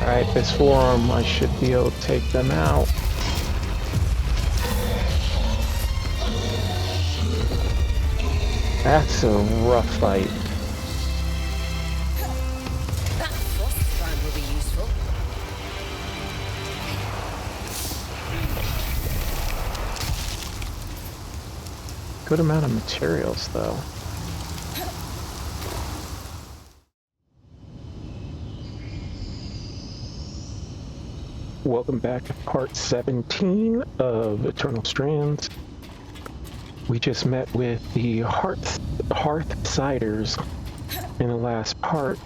Alright, this forearm, I should be able to take them out. That's a rough fight. That frost strand will be useful. Good amount of materials, though. Welcome back to part 17 of Eternal Strands. We just met with the Hearthsiders in the last part,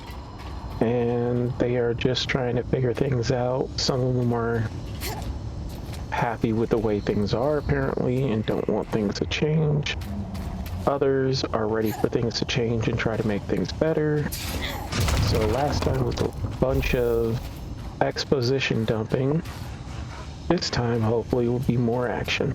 and they are just trying to figure things out. Some of them are happy with the way things are, apparently, and don't want things to change. Others are ready for things to change and try to make things better. So last time was a bunch of exposition dumping. This time, hopefully, will be more action.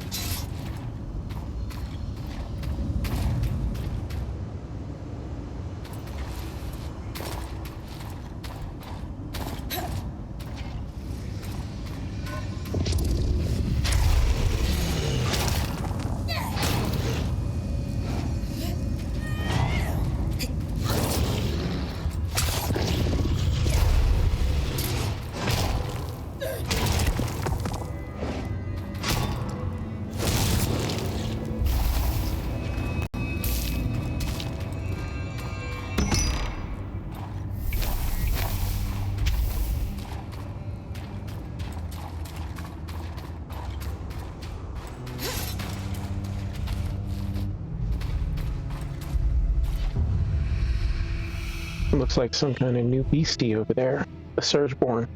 Looks like some kind of new beastie over there. A Surgeborn.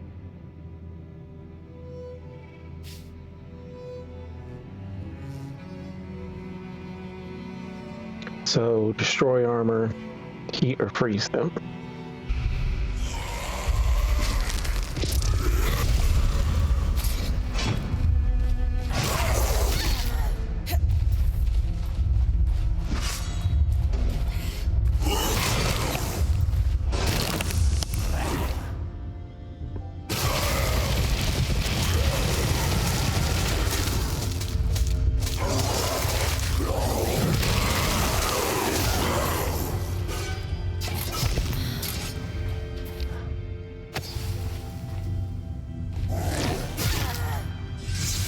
So, destroy armor, heat or freeze them.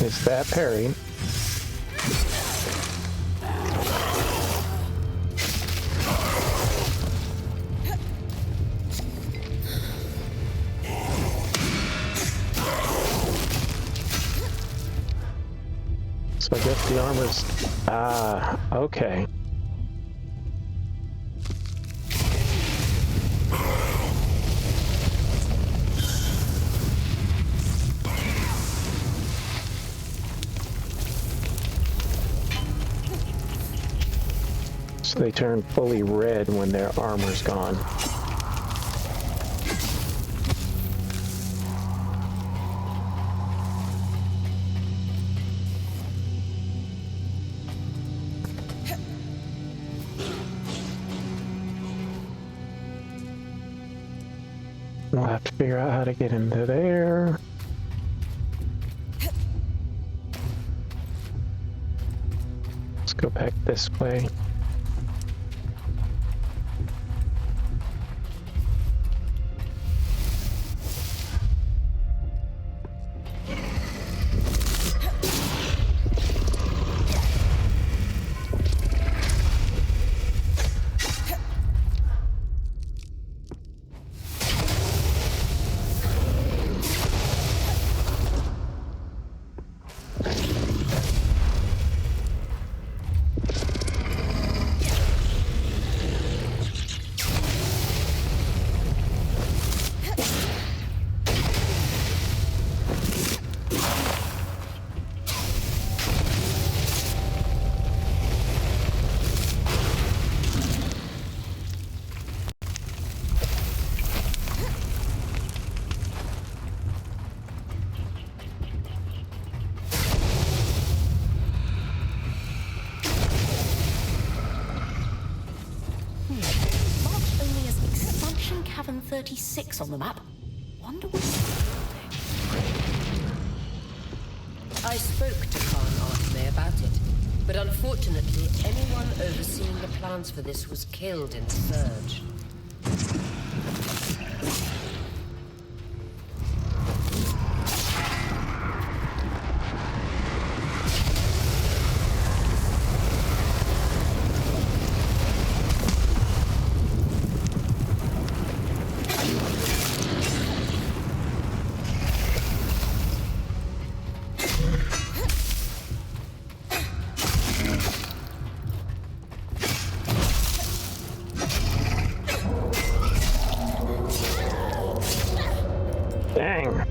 Is that parry? So I guess the armor's... okay. So they turn fully red when their armor's gone. We'll have to figure out how to get into there. Let's go back this way. Marked only as Expansion Cavern 36 on the map. Wonder what he's building. I spoke to Khan Artme about it, but unfortunately, anyone overseeing the plans for this was killed in the surge. Dang.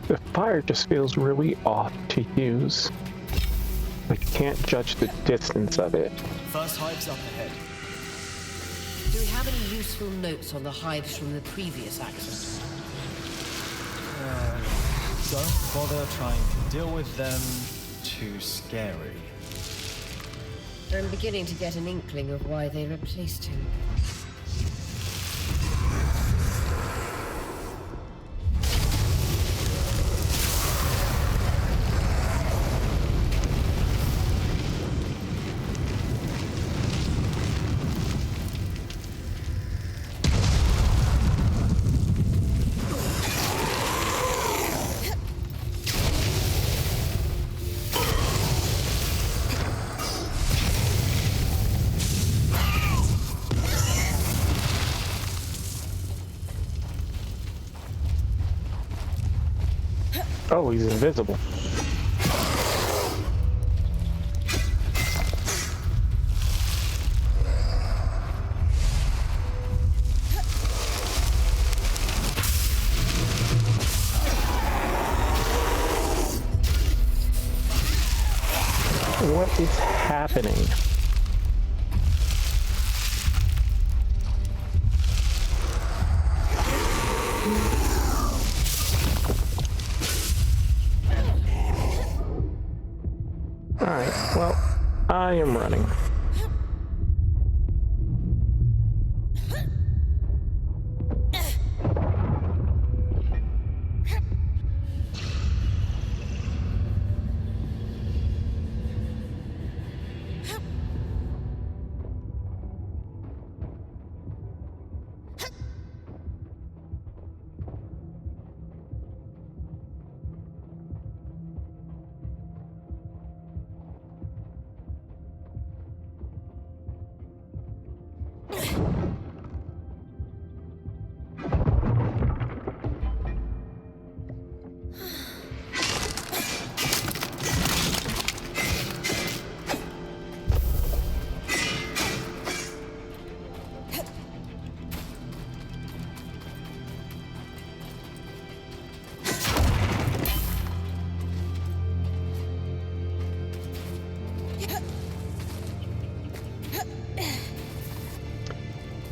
The fire just feels really off to use. I can't judge the distance of it. First hive's up ahead. Do we have any useful notes on the hives from the previous accident? Don't bother trying to deal with them. Too scary. I'm beginning to get an inkling of why they replaced him. Oh, he's invisible. What is happening? Alright, well, I am running.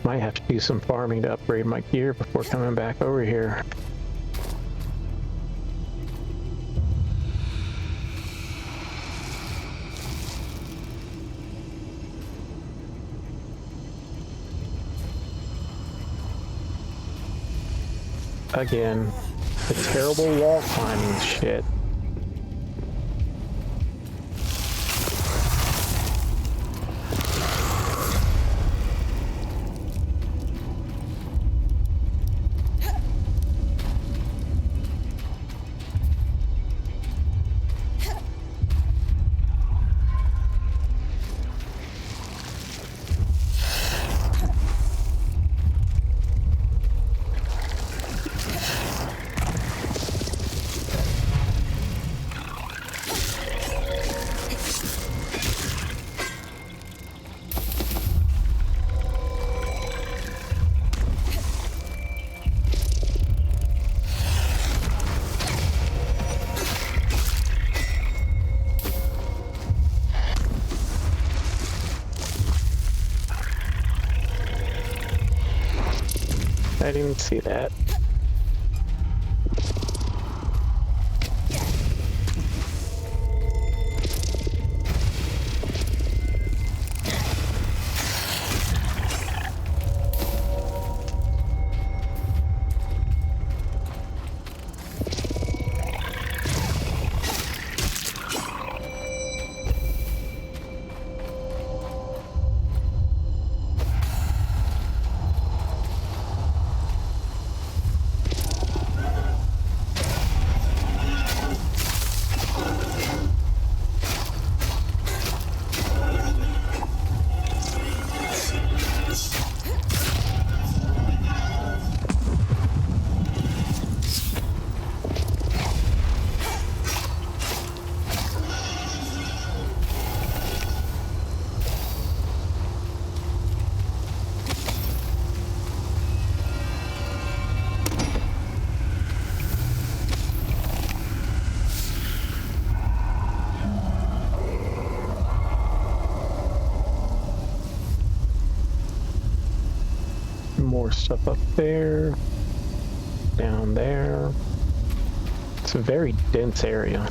Might have to do some farming to upgrade my gear before coming back over here. Again, the terrible wall climbing shit. I didn't see that. More stuff up there, down there. It's a very dense area.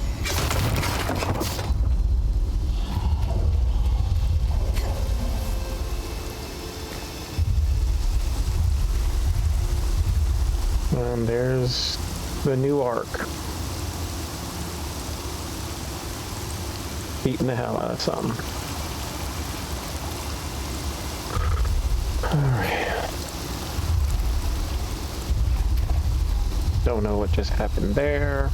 And there's the new arc. Beating the hell out of something. Alright. Don't know what just happened there.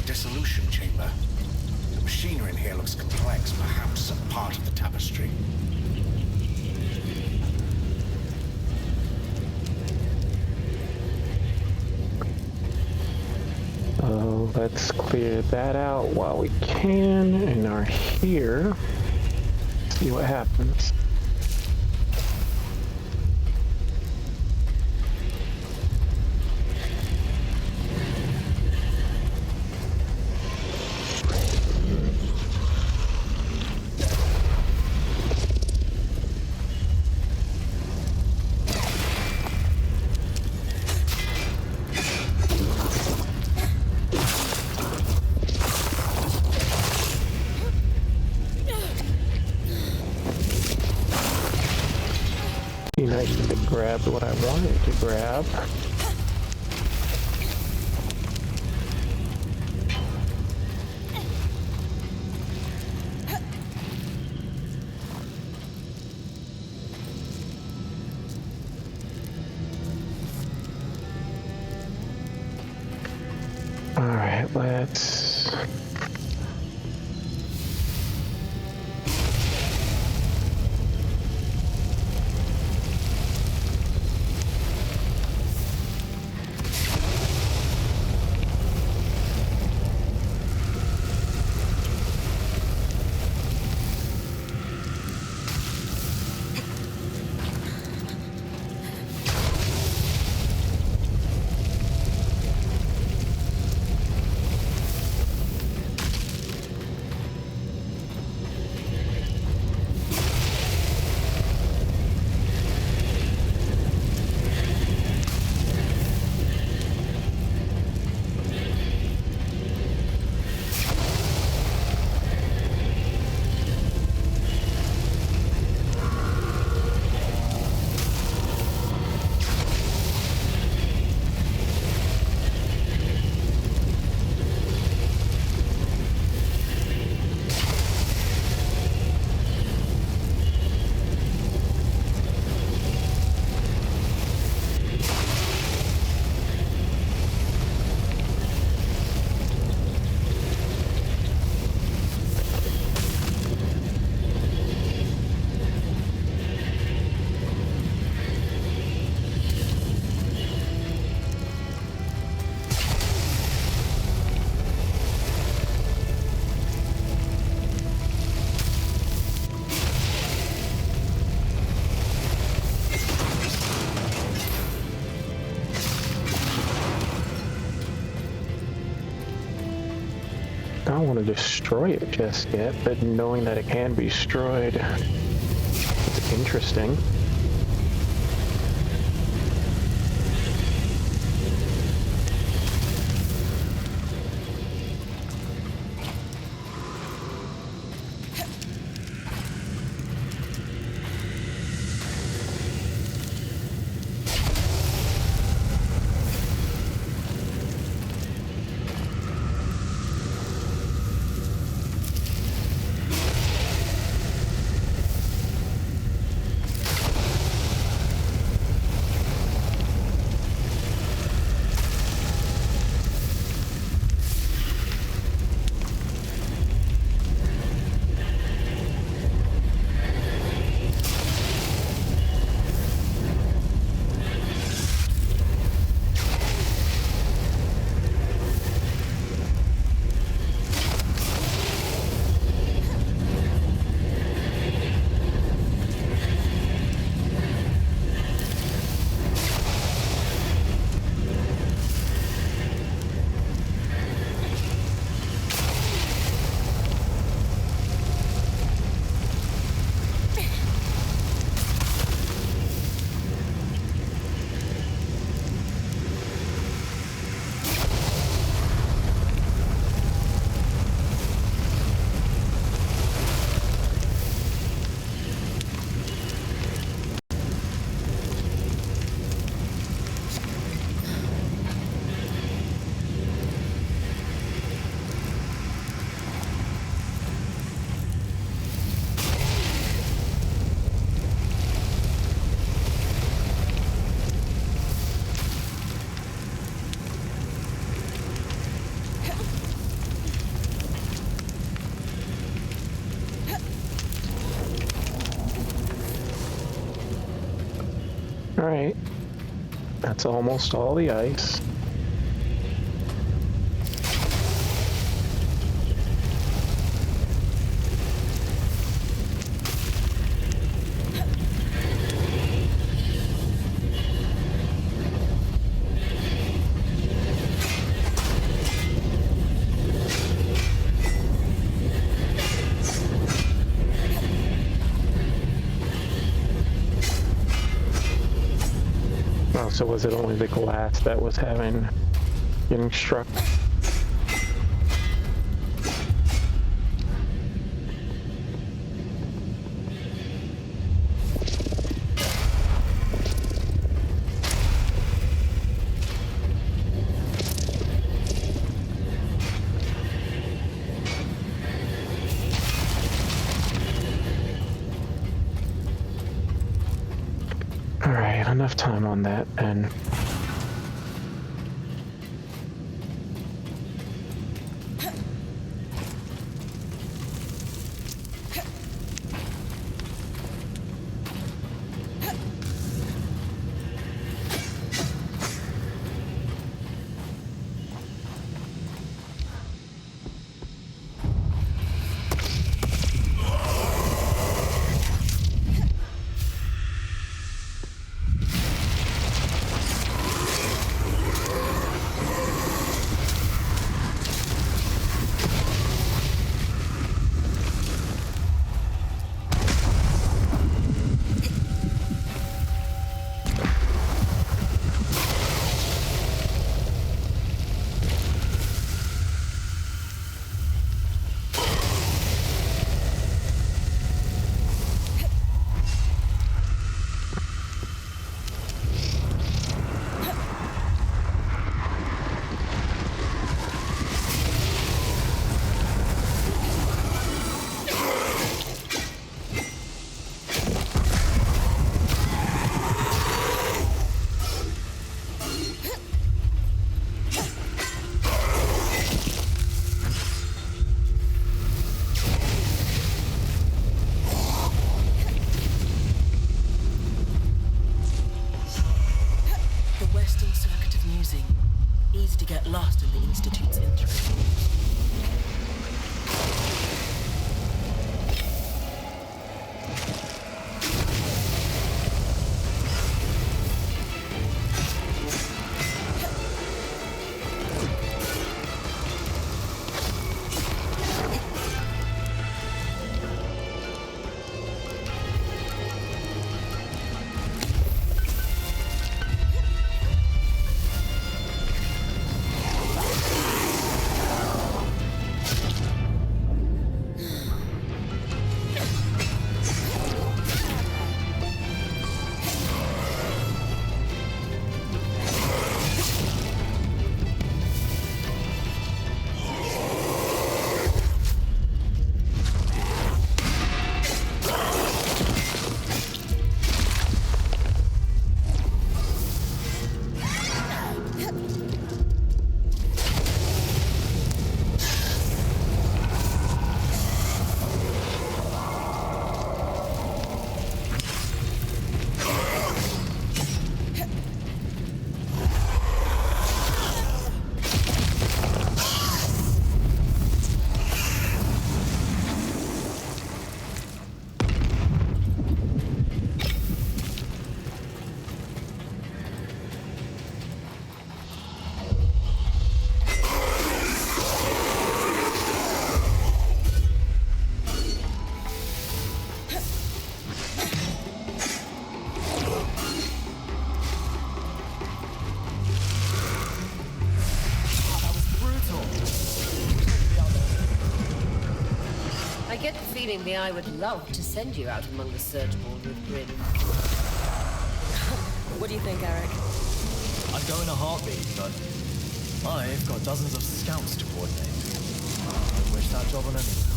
Dissolution chamber. The machinery in here looks complex, perhaps a part of the tapestry. Let's clear that out while we can and are here. See what happens. Be nice if it grabbed what I wanted to grab. All right, let's. I don't want to destroy it just yet, but knowing that it can be destroyed, it's interesting. Alright, that's almost all the ice. Oh, so was it only the glass that was getting struck? Alright, enough time on that, and Easy to get lost in the Institute's interest. feeling me I would love to send you out among the surgeborn with Bryn. What do you think, Eric? I'd go in a heartbeat, but I've got dozens of scouts to coordinate. I wish that job on anyone else.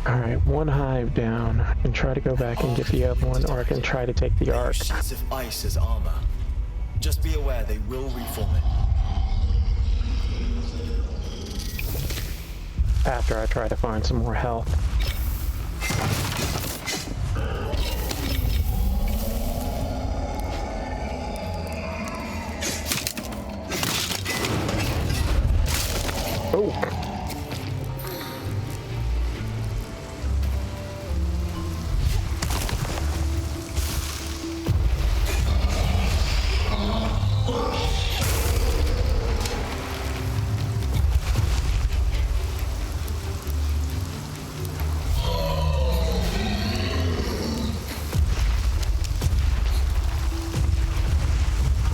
Alright, one hive down. I can try to go back and get the other one, or I can try to take the They arc. use sheets of ice as armor. Just be aware they will reform it. After I try to find some more health. Oh!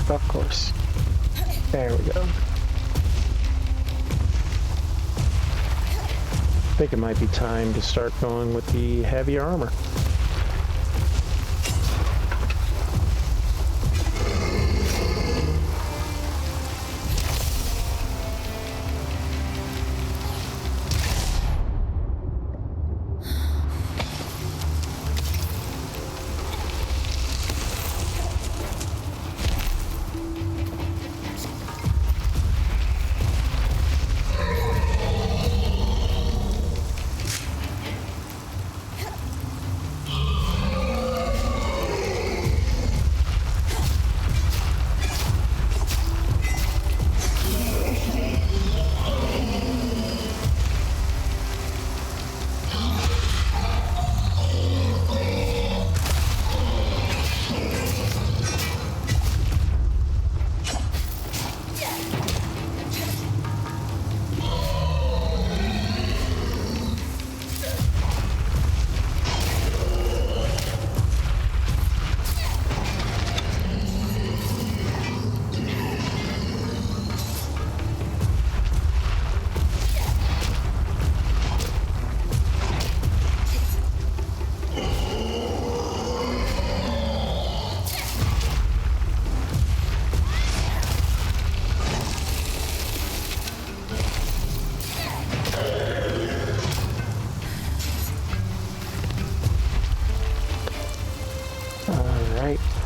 Of course. There we go. I think it might be time to start going with the heavy armor.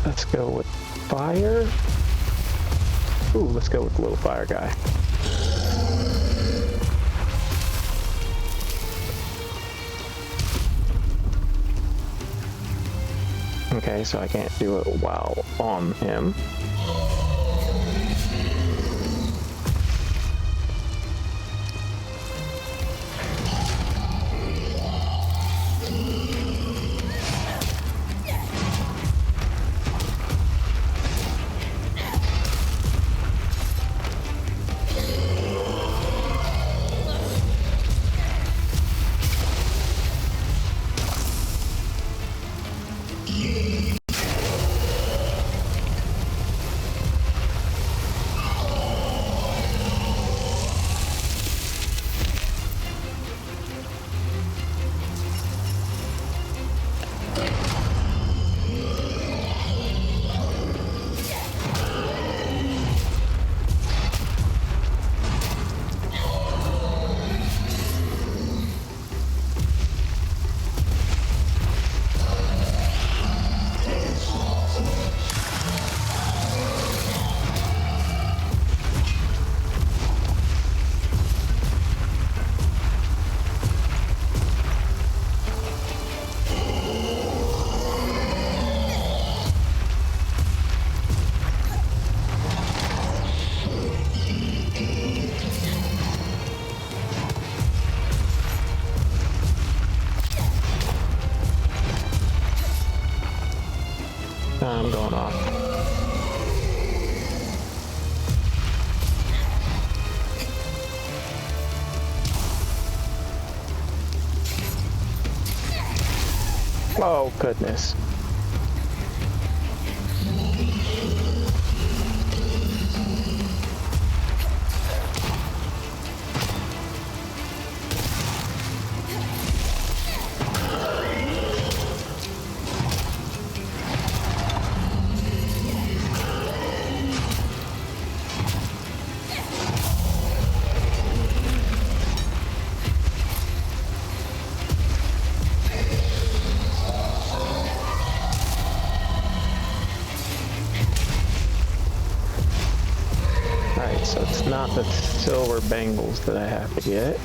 Let's go with fire. Ooh, let's go with the little fire guy. Okay, so I can't do it while on him. I'm going off. Oh, goodness. Alright, so it's not the silver bangles that I have to get.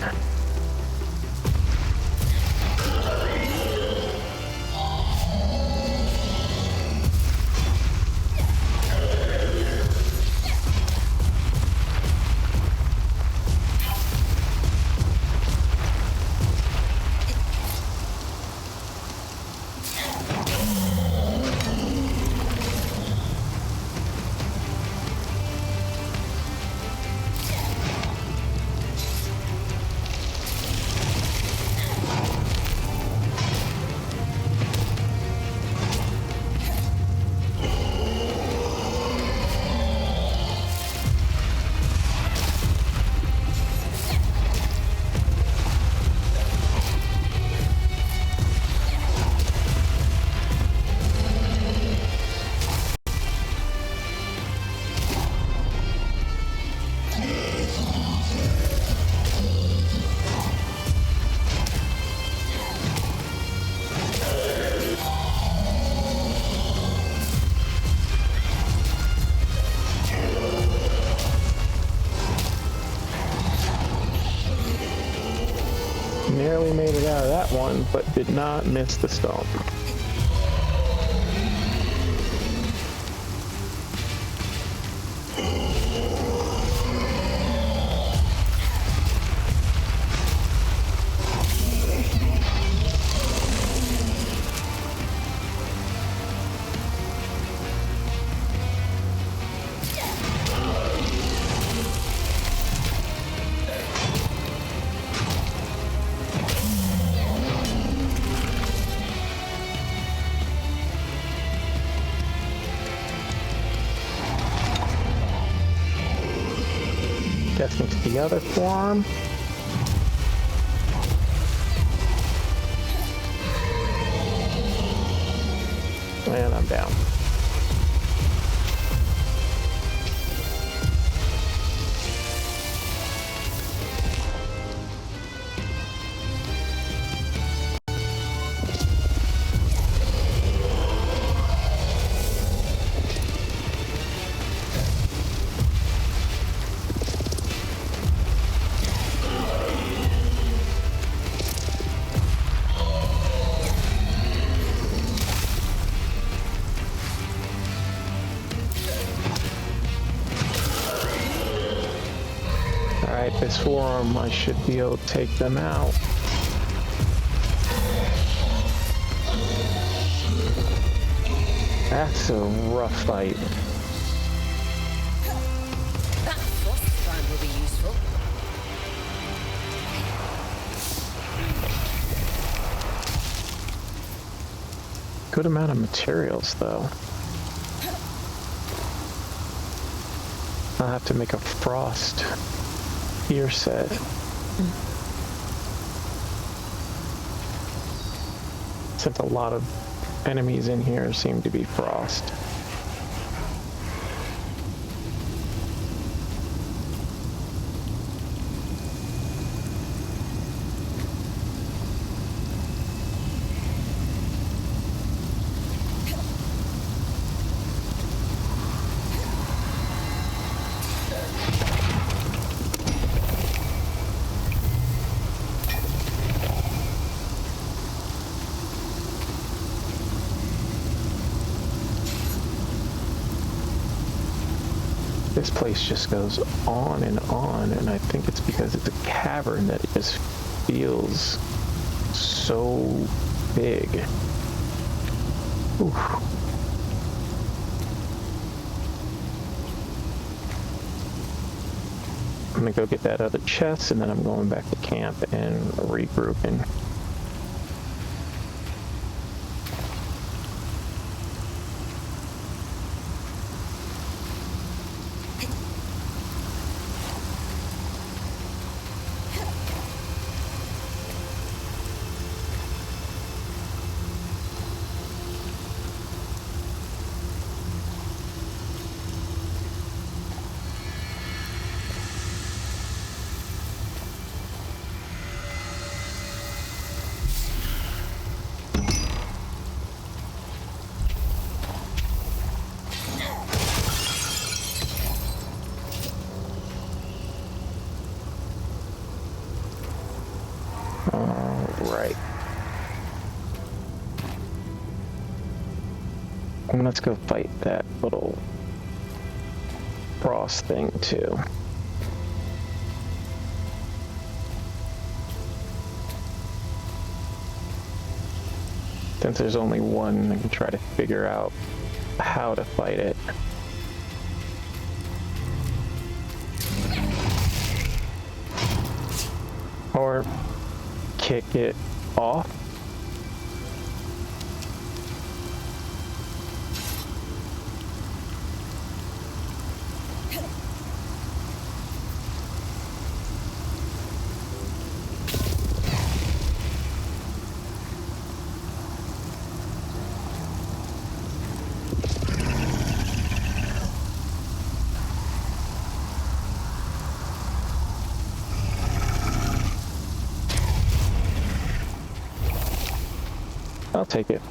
Nearly made it out of that one, but did not miss the stump. Guessing to the other form. And I'm down. this for them, I should be able to take them out. That's a rough fight. That frost strand will be useful. Good amount of materials, though. I'll have to make a frost gear set. Since a lot of enemies in here seem to be frost. This place just goes on, and I think it's because it's a cavern that it just feels so big. Oof. I'm gonna go get that other chest, and then I'm going back to camp and regrouping. Right. And let's go fight that little frost thing too. Since there's only one, I can try to figure out how to fight it. Or kick it off. I'll take it.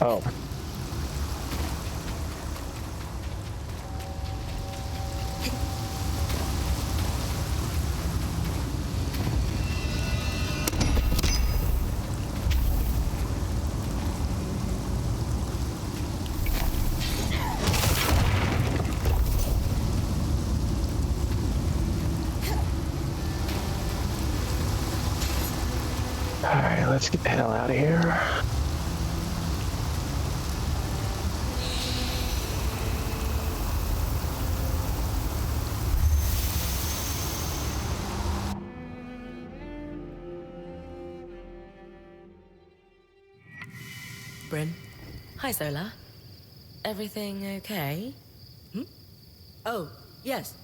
Oh. Alright, let's get the hell out of here. Bryn. Hi, Zola. Everything okay? Oh, yes.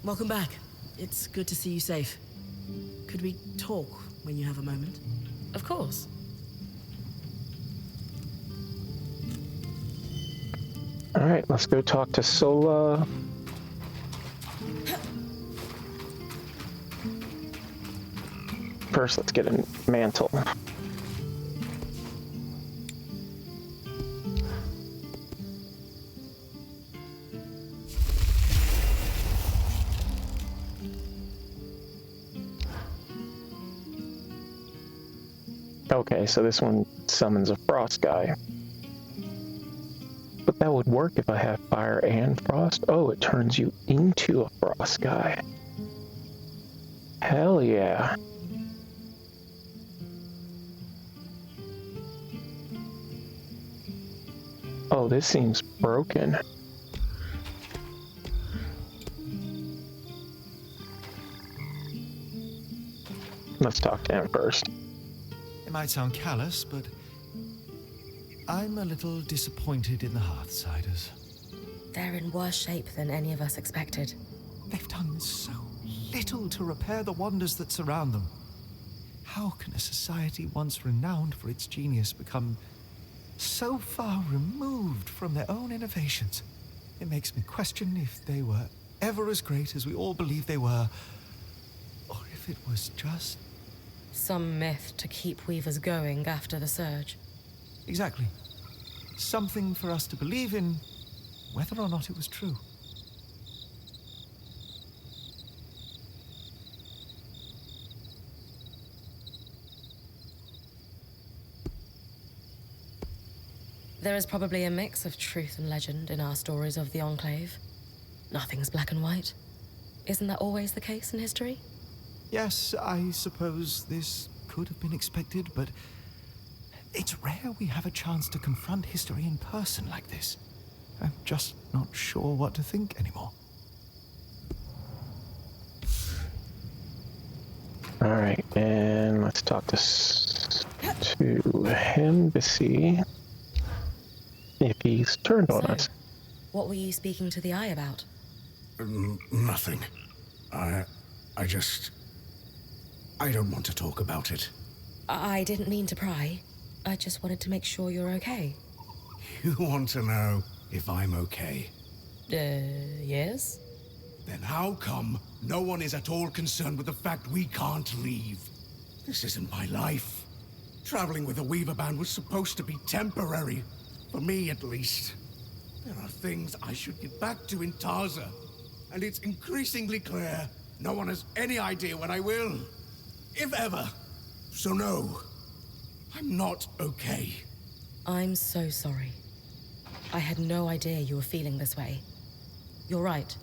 Welcome back. It's good to see you safe. Could we talk when you have a moment? Of course. Alright, let's go talk to Sola. First, let's get a mantle. Okay, so this one summons a frost guy. But that would work if I have fire and frost. Oh, it turns you into a frost guy. Hell yeah. Oh, this seems broken. Let's talk to him first. It might sound callous, but I'm a little disappointed in the Hearthsiders. They're in worse shape than any of us expected. They've done so little to repair the wonders that surround them. How can a society once renowned for its genius become so far removed from their own innovations? It makes me question if they were ever as great as we all believe they were, or if it was just... Some myth to keep Weavers going after the surge. Exactly. Something for us to believe in, whether or not it was true. There is probably a mix of truth and legend in our stories of the Enclave. Nothing's black and white. Isn't that always the case in history? Yes, I suppose this could have been expected, but it's rare we have a chance to confront history in person like this. I'm just not sure what to think anymore. Alright, and let's talk to him to see if he's turned on us. What were you speaking to the Eye about? Nothing. I don't want to talk about it. I didn't mean to pry. I just wanted to make sure you're okay. You want to know if I'm okay? Yes? Then how come no one is at all concerned with the fact we can't leave? This isn't my life. Traveling with the Weaver Band was supposed to be temporary. For me, at least. There are things I should get back to in Taza. And it's increasingly clear no one has any idea when I will. If ever. So no. I'm not okay. I'm so sorry. I had no idea you were feeling this way. You're right.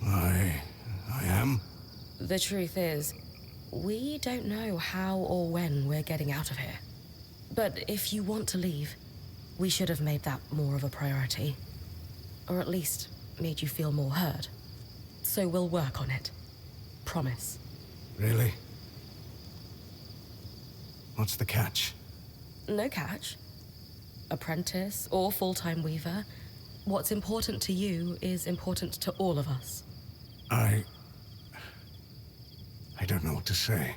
I am? The truth is, we don't know how or when we're getting out of here. But if you want to leave, we should have made that more of a priority. Or at least made you feel more heard. So we'll work on it. Promise. Really? What's the catch? No catch. Apprentice or full-time weaver, what's important to you is important to all of us. I don't know what to say.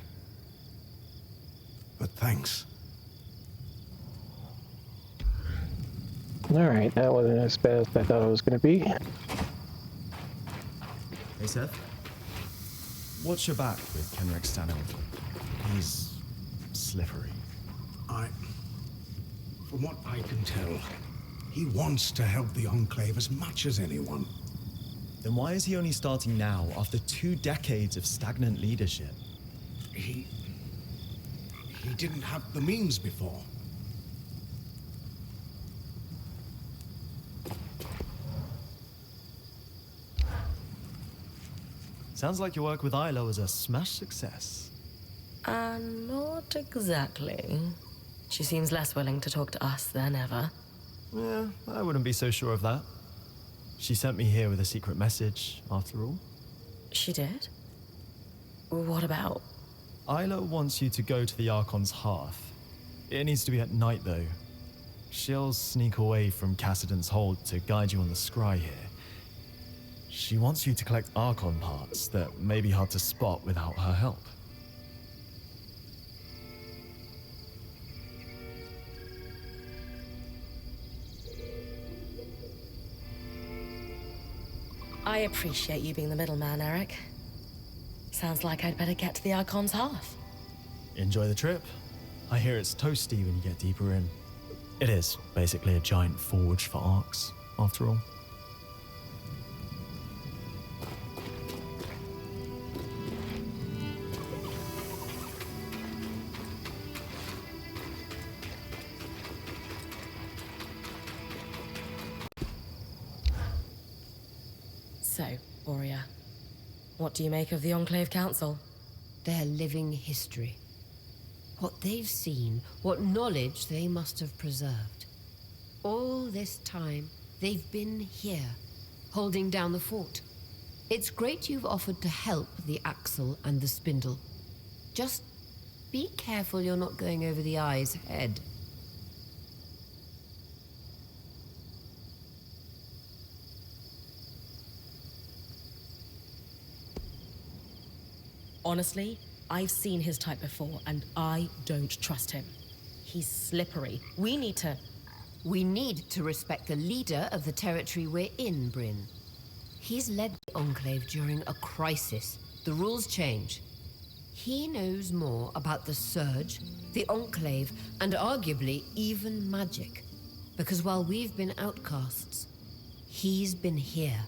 But thanks. Alright, that wasn't as bad as I thought it was going to be. Hey, Seth. What's your back with Kenrick Stanhope? He's slippery. From what I can tell, he wants to help the Enclave as much as anyone. Then why is he only starting now, after 2 decades of stagnant leadership? He didn't have the means before. Sounds like your work with Ilo was a smash success. Not exactly. She seems less willing to talk to us than ever. Yeah, I wouldn't be so sure of that. She sent me here with a secret message, after all. She did? What about? Ilo wants you to go to the Archon's hearth. It needs to be at night, though. She'll sneak away from Cassidon's hold to guide you on the scry here. She wants you to collect Archon parts that may be hard to spot without her help. I appreciate you being the middleman, Eric. Sounds like I'd better get to the Archon's hearth. Enjoy the trip. I hear it's toasty when you get deeper in. It is basically a giant forge for arcs, after all. So, Aurea, what do you make of the Enclave Council? Their living history. What they've seen, what knowledge they must have preserved. All this time, they've been here, holding down the fort. It's great you've offered to help the Axle and the Spindle. Just be careful you're not going over the eye's head. Honestly, I've seen his type before, and I don't trust him. He's slippery. We need to respect the leader of the territory we're in, Bryn. He's led the Enclave during a crisis. The rules change. He knows more about the Surge, the Enclave, and arguably even magic. Because while we've been outcasts, he's been here,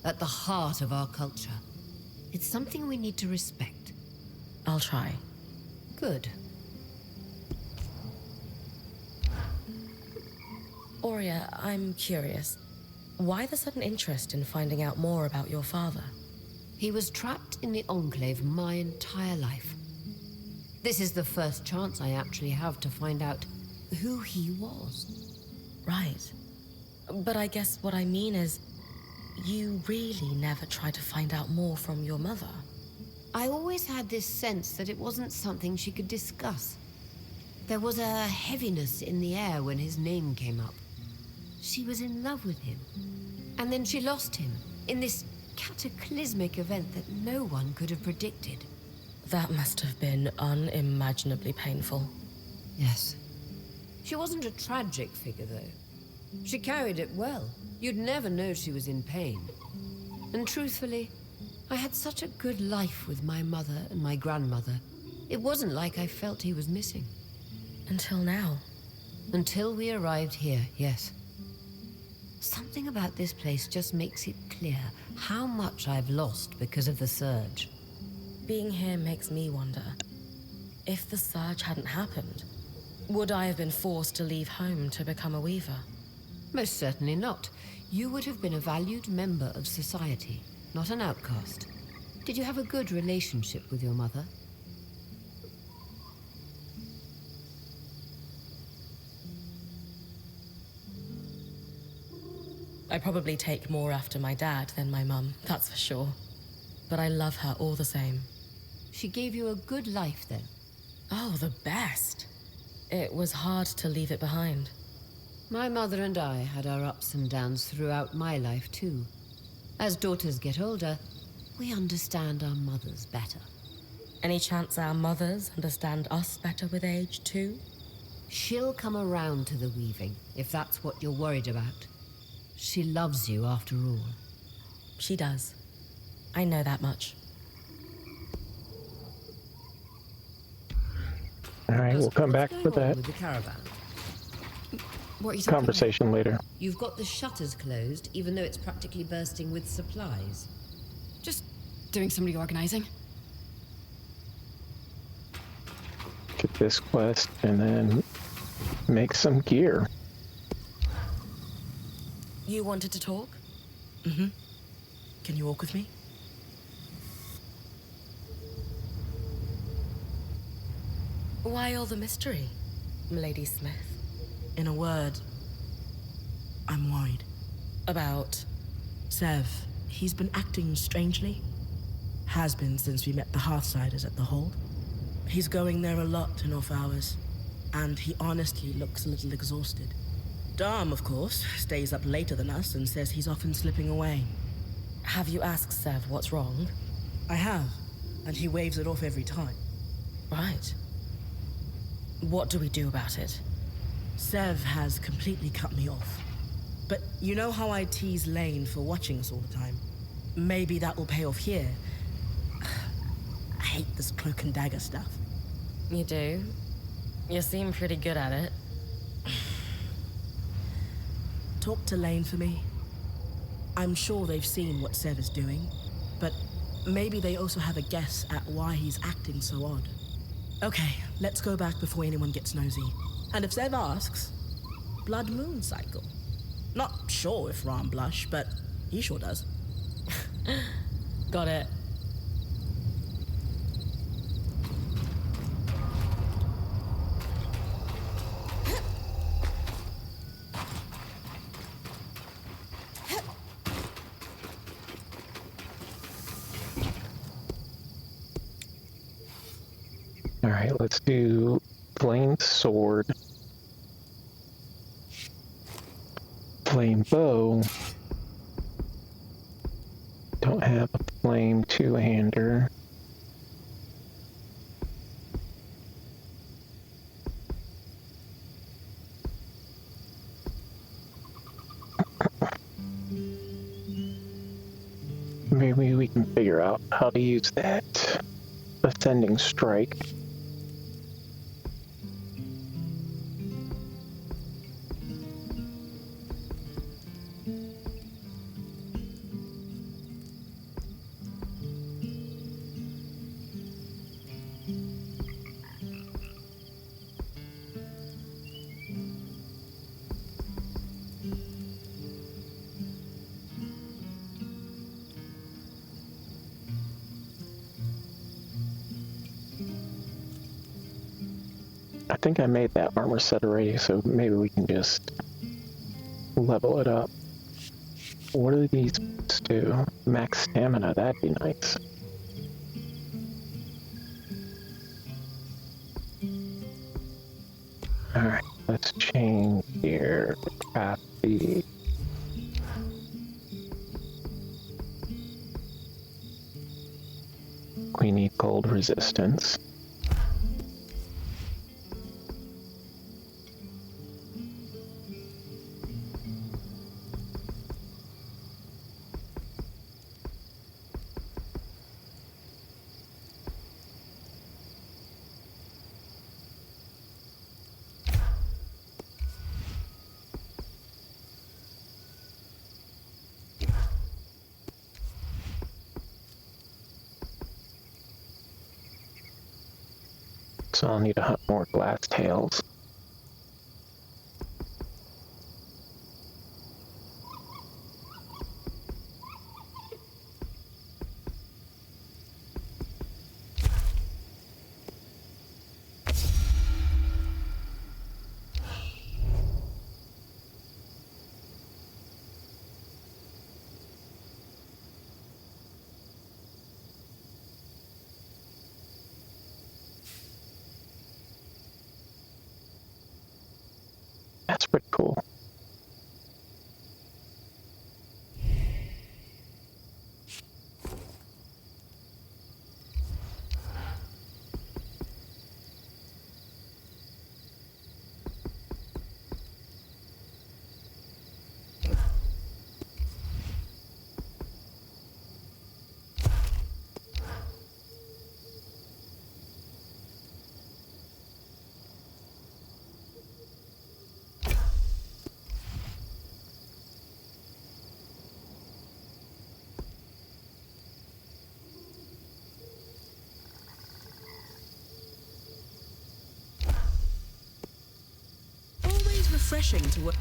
at the heart of our culture. It's something we need to respect. I'll try. Good. Aurea, I'm curious. Why the sudden interest in finding out more about your father? He was trapped in the Enclave my entire life. This is the first chance I actually have to find out who he was. Right. But I guess what I mean is, you really never tried to find out more from your mother. I always had this sense that it wasn't something she could discuss. There was a heaviness in the air when his name came up. She was in love with him. And then she lost him in this cataclysmic event that no one could have predicted. That must have been unimaginably painful. Yes. She wasn't a tragic figure, though. She carried it well. You'd never know she was in pain. And truthfully, I had such a good life with my mother and my grandmother. It wasn't like I felt he was missing. Until now. Until we arrived here, yes. Something about this place just makes it clear how much I've lost because of the Surge. Being here makes me wonder. If the Surge hadn't happened, would I have been forced to leave home to become a weaver? Most certainly not. You would have been a valued member of society, not an outcast. Did you have a good relationship with your mother? I probably take more after my dad than my mum, that's for sure. But I love her all the same. She gave you a good life then? Oh, the best. It was hard to leave it behind. My mother and I had our ups and downs throughout my life, too. As daughters get older, we understand our mothers better. Any chance our mothers understand us better with age, too? She'll come around to the weaving, if that's what you're worried about. She loves you, after all. She does. I know that much. All right, we'll come back for that with the caravan? What are you talking conversation later. You've got the shutters closed, even though it's practically bursting with supplies. about? Just doing some reorganizing. Get this quest and then make some gear. You wanted to talk? Mm-hmm. Can you walk with me? Why all the mystery, Milady Smith? In a word, I'm worried. About? Sev, he's been acting strangely. Has been since we met the Hearthsiders at the Hold. He's going there a lot in off hours, and he honestly looks a little exhausted. Dom, of course, stays up later than us and says he's often slipping away. Have you asked Sev what's wrong? I have, and he waves it off every time. Right. What do we do about it? Sev has completely cut me off. But you know how I tease Lane for watching us all the time? Maybe that will pay off here. I hate this cloak and dagger stuff. You do? You seem pretty good at it. Talk to Lane for me. I'm sure they've seen what Sev is doing, but maybe they also have a guess at why he's acting so odd. Okay, let's go back before anyone gets nosy. And if Sev asks, Blood Moon cycle. Not sure if Ram blush, but he sure does. Got it. All right, let's do flame sword, flame bow. Don't have a flame two-hander. Maybe we can figure out how to use that ascending strike. I think I made that armor set already, so maybe we can just level it up. What do these do? Max stamina, that'd be nice. Alright, let's change here. Craft the... We need cold resistance. So I'll need to hunt more glass tails. That's pretty cool. Always refreshing to work.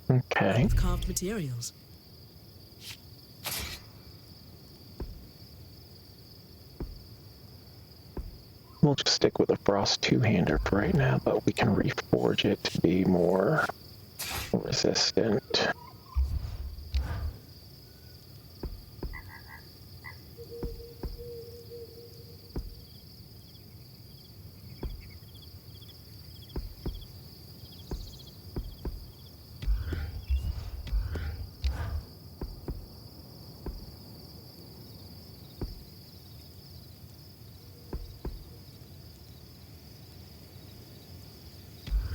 Okay. With carved materials. We'll just stick with a frost two-hander for right now, but we can reforge it to be more resistant.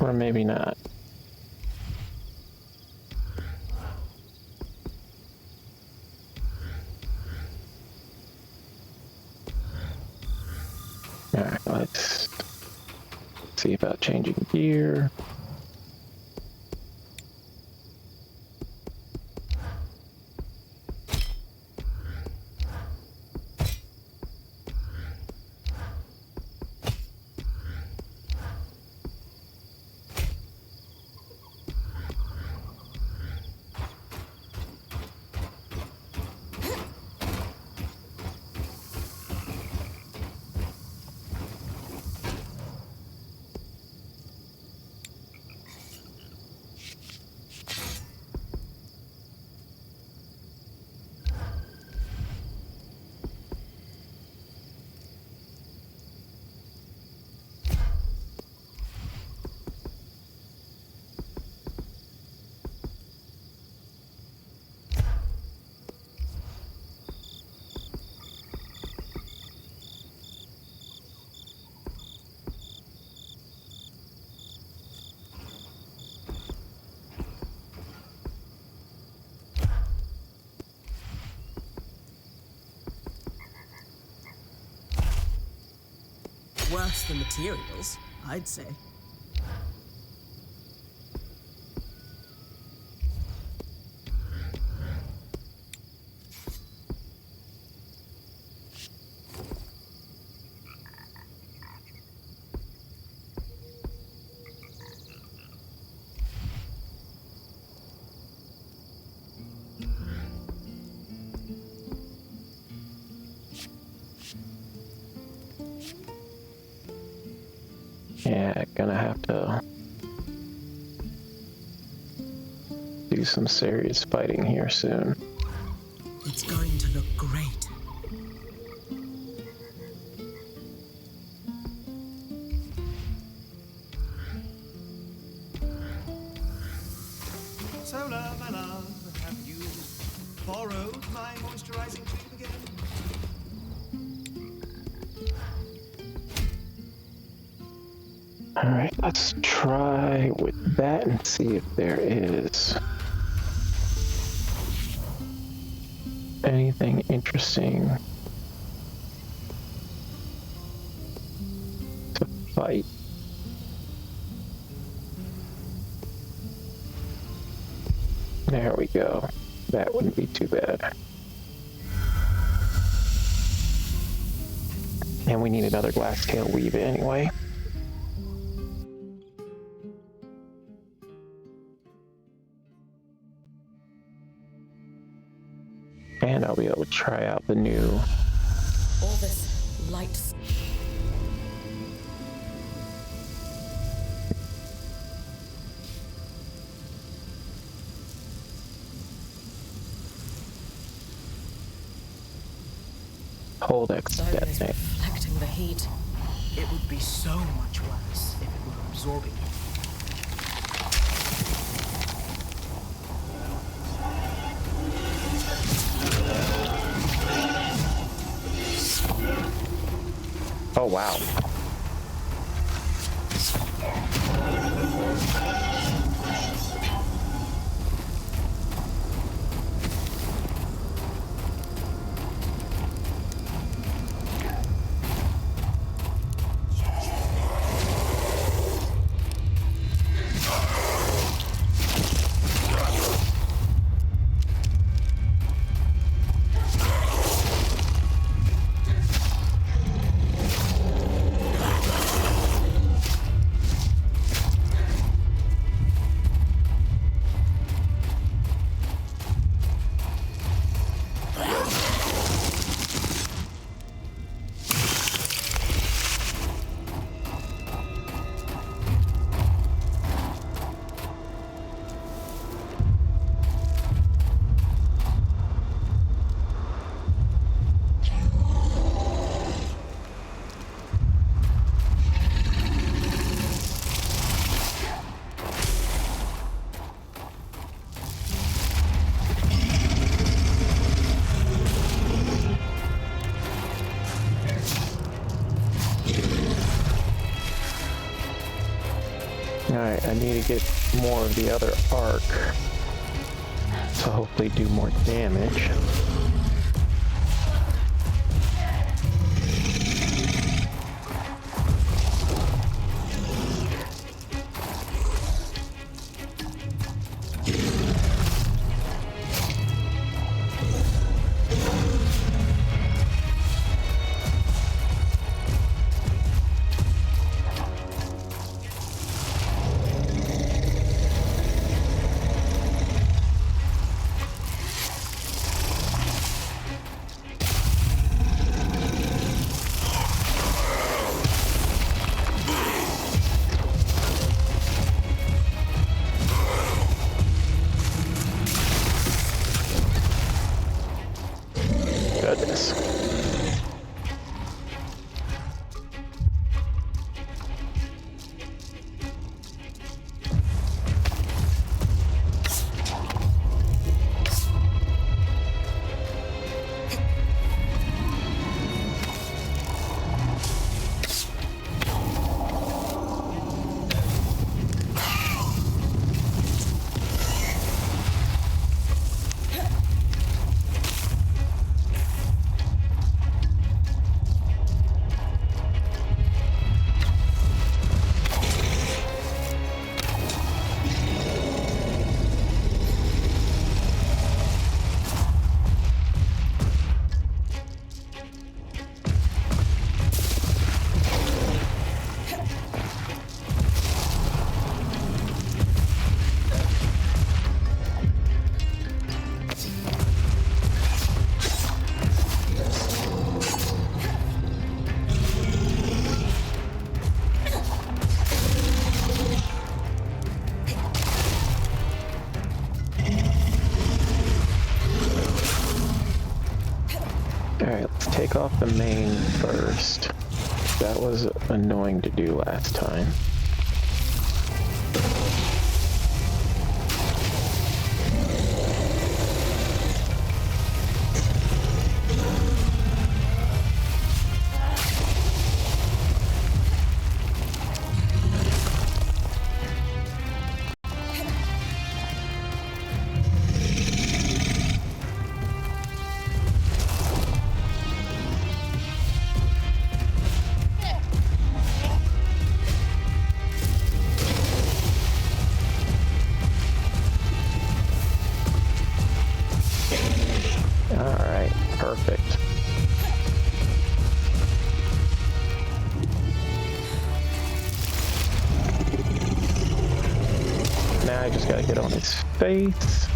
Or maybe not. Alright, let's see about changing gear. worse than materials, I'd say. Yeah, gonna have to do some serious fighting here soon. It's going to look great. Solar, my love, have you borrowed my moisturizing cream again? Alright, let's try with that and see if there is anything interesting to fight. There we go. That wouldn't be too bad. And we need another glass-tail weave anyway. And I'll be able to try out the new... All this light. Hold X Stone is detonate. reflecting the heat. It would be so much worse if it were absorbing it. Oh, wow. Alright, I need to get more of the other arc to hopefully do more damage. take off the main first. That was annoying to do last time. Alright, perfect. Now I just gotta get on his face.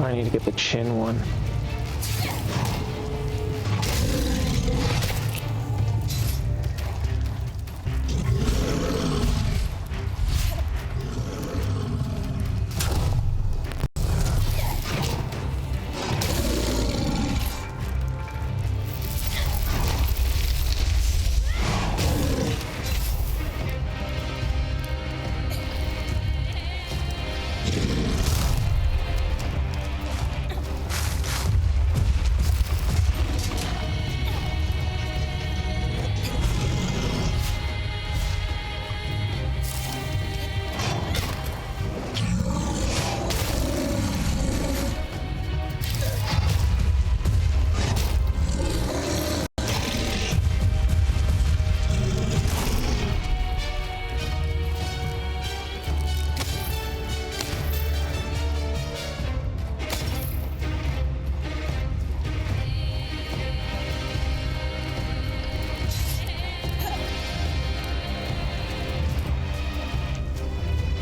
I need to get the chin one.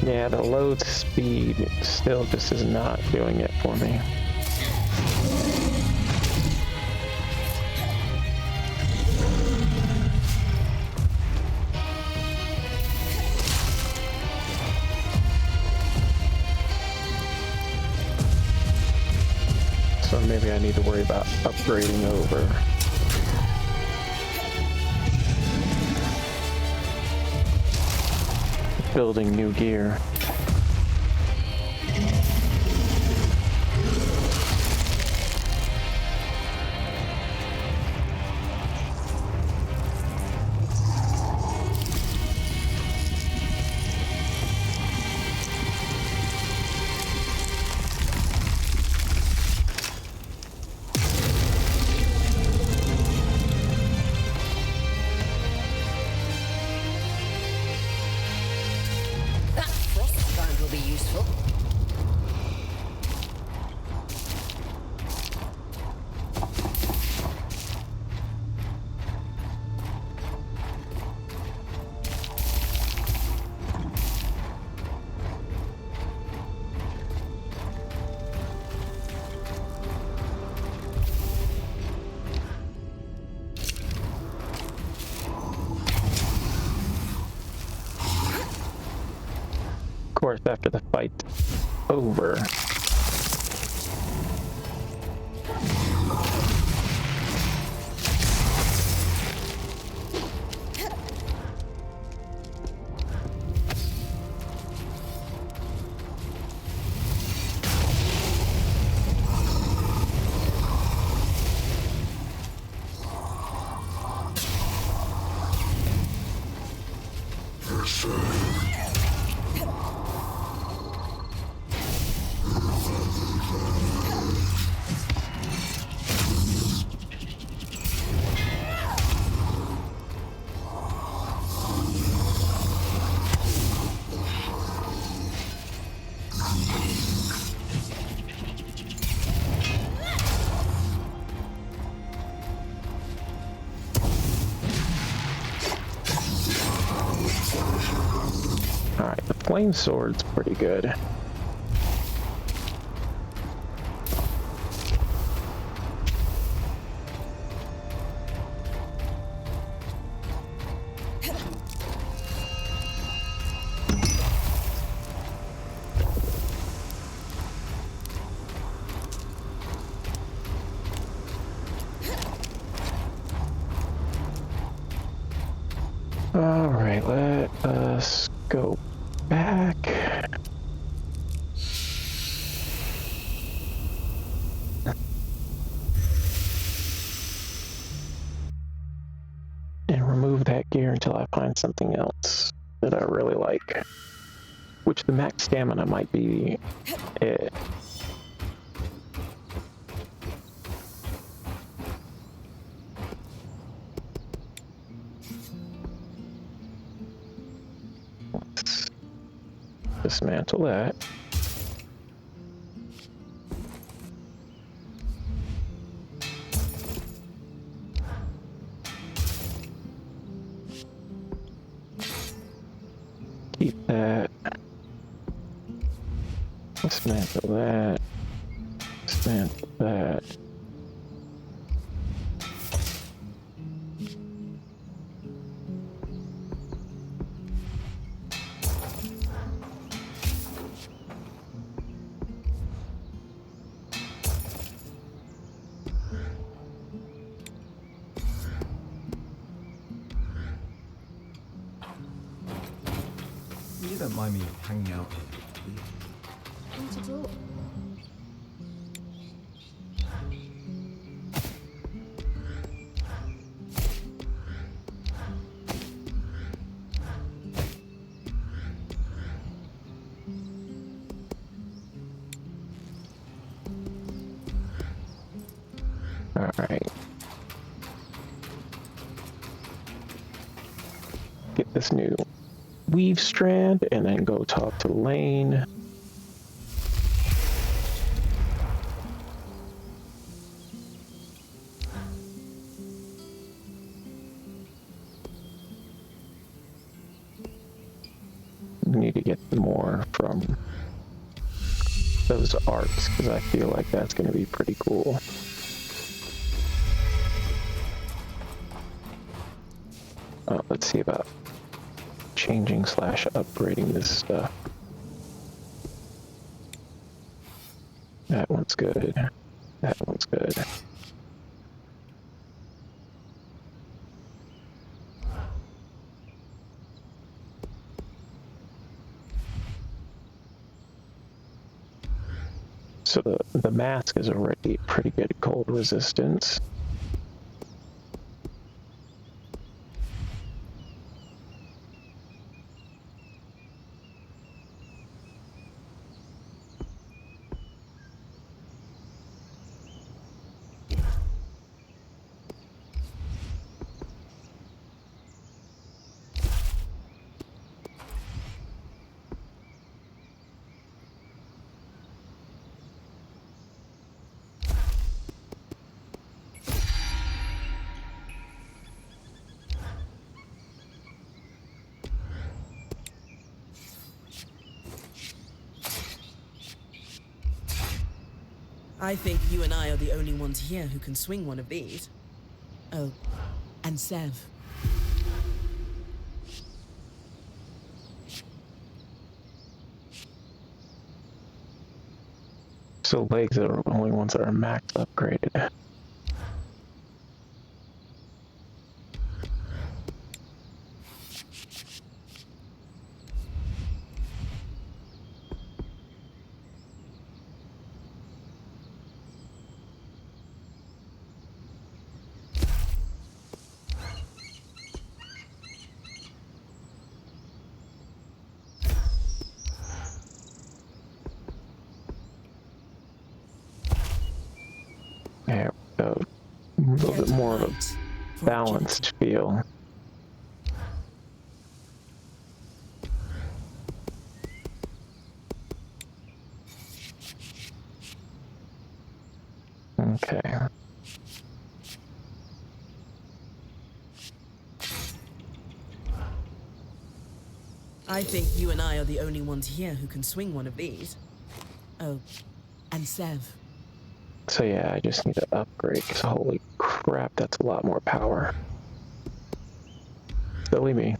Yeah, the load speed still just is not doing it for me. So maybe I need to worry about upgrading over. Building new gear. course, after the fight's over. Alright, the flame sword's pretty good. Alright, let us go back. And remove that gear until I find something else that I really like. Which the max stamina might be it. Dismantle that. Keep that. Dismantle that. Dismantle that. You don't mind me hanging out here, do you? Not at all. Alright. Get this new weave strand and then go talk to Lane. We need to get more from those arcs because I feel like that's going to be pretty cool. Let's see about changing / upgrading this stuff. That one's good. That one's good. So the mask is already pretty good cold resistance. I think you and I are the only ones here who can swing one of these. Oh, and Sev. So legs are the only ones that are max upgraded. There we go. A little bit more of a balanced feel. Okay. I think you and I are the only ones here who can swing one of these. Oh, and Sev. So yeah, I just need to upgrade, because holy crap, that's a lot more power. Silly me.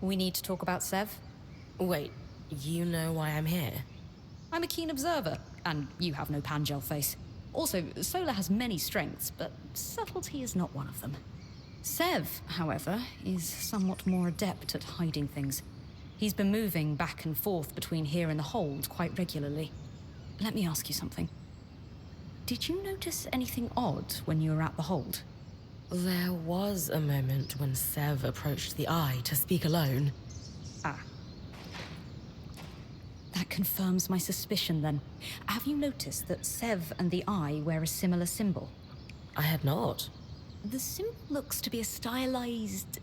We need to talk about Sev. Wait, you know why I'm here? I'm a keen observer, and you have no Pangel face. Also, Solar has many strengths, but subtlety is not one of them. Sev, however, is somewhat more adept at hiding things. He's been moving back and forth between here and the hold quite regularly. Let me ask you something. Did you notice anything odd when you were at the hold? There was a moment when Sev approached the Eye to speak alone. Ah. That confirms my suspicion, then. Have you noticed that Sev and the Eye wear a similar symbol? I had not. The symbol looks to be a stylized...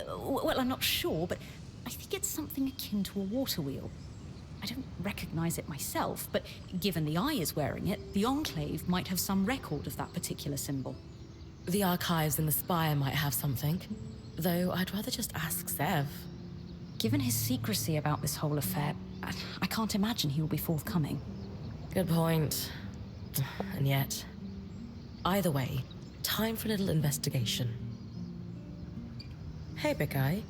well, I'm not sure, but I think it's something akin to a water wheel. I don't recognize it myself, but given the Eye is wearing it, the Enclave might have some record of that particular symbol. The archives in the Spire might have something, though I'd rather just ask Sev. Given his secrecy about this whole affair, I can't imagine he will be forthcoming. Good point. And yet, either way, time for a little investigation. Hey, Big Eye.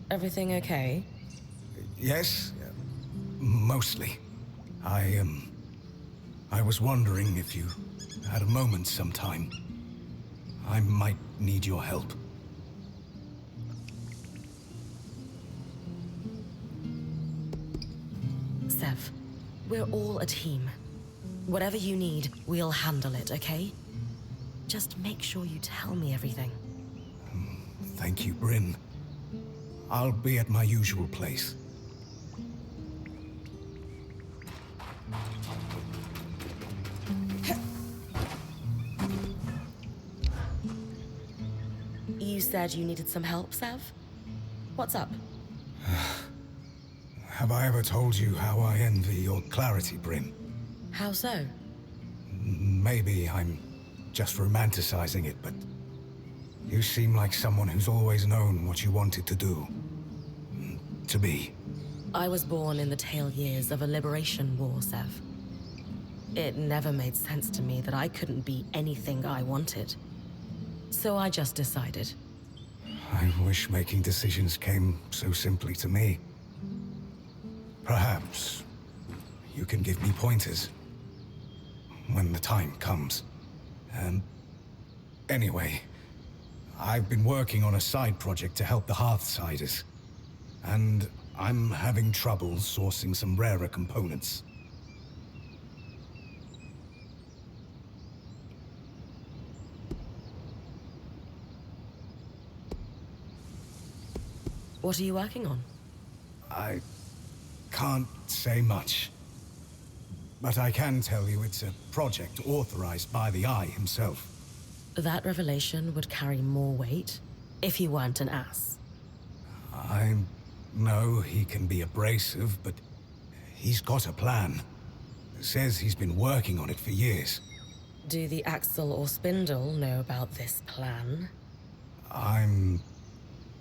Everything okay? Yes, mostly. I was wondering if you had a moment sometime. I might need your help. Sev, we're all a team. Whatever you need, we'll handle it, okay? Just make sure you tell me everything. Thank you, Bryn. I'll be at my usual place. You said you needed some help, Sev? What's up? Have I ever told you how I envy your clarity, Bryn? How so? Maybe I'm just romanticizing it, but you seem like someone who's always known what you wanted to do. To be. I was born in the tail years of a liberation war, Sev. It never made sense to me that I couldn't be anything I wanted. So I just decided. I wish making decisions came so simply to me. Perhaps you can give me pointers when the time comes. Anyway, I've been working on a side project to help the Hearthsiders, and I'm having trouble sourcing some rarer components. What are you working on? I can't say much, but I can tell you it's a project authorized by the Eye himself. That revelation would carry more weight if he weren't an ass. I know he can be abrasive, but he's got a plan. Says he's been working on it for years. Do the Axel or Spindle know about this plan? I'm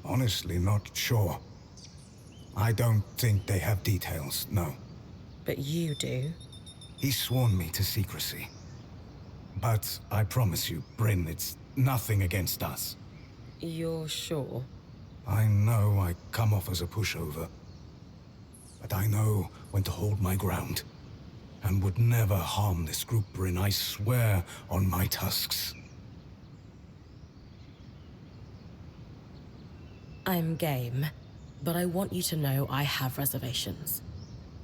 honestly not sure. I don't think they have details, no. But you do. He's sworn me to secrecy. But I promise you, Bryn, it's nothing against us. You're sure? I know I come off as a pushover, but I know when to hold my ground, and would never harm this group, Bryn, I swear on my tusks. I'm game, but I want you to know I have reservations.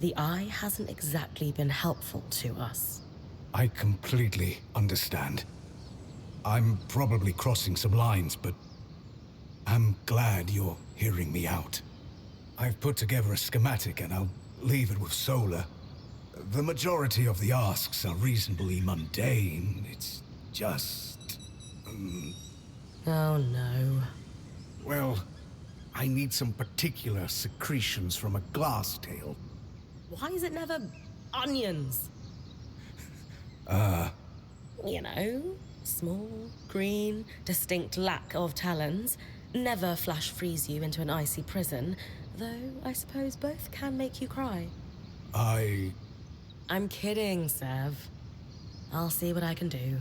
The Eye hasn't exactly been helpful to us. I completely understand. I'm probably crossing some lines, but I'm glad you're hearing me out. I've put together a schematic and I'll leave it with Solar. The majority of the asks are reasonably mundane. It's just... Oh no. well, I need some particular secretions from a glass tail. Why is it never onions? You know, small, green, distinct lack of talons. Never flash freeze you into an icy prison, though I suppose both can make you cry. I'm kidding, Sev. I'll see what I can do.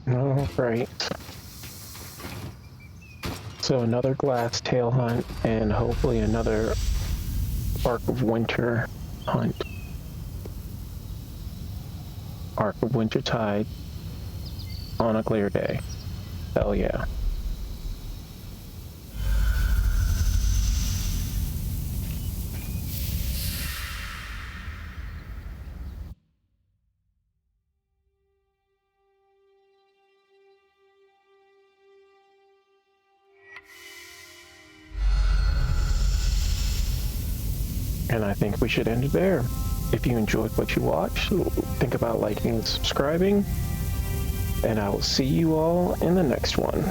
All right. So another glass tail hunt and hopefully another Arc of Winter hunt. Arc of Winter Tide on a clear day. Hell yeah. And I think we should end it there. If you enjoyed what you watched, think about liking and subscribing. And I will see you all in the next one.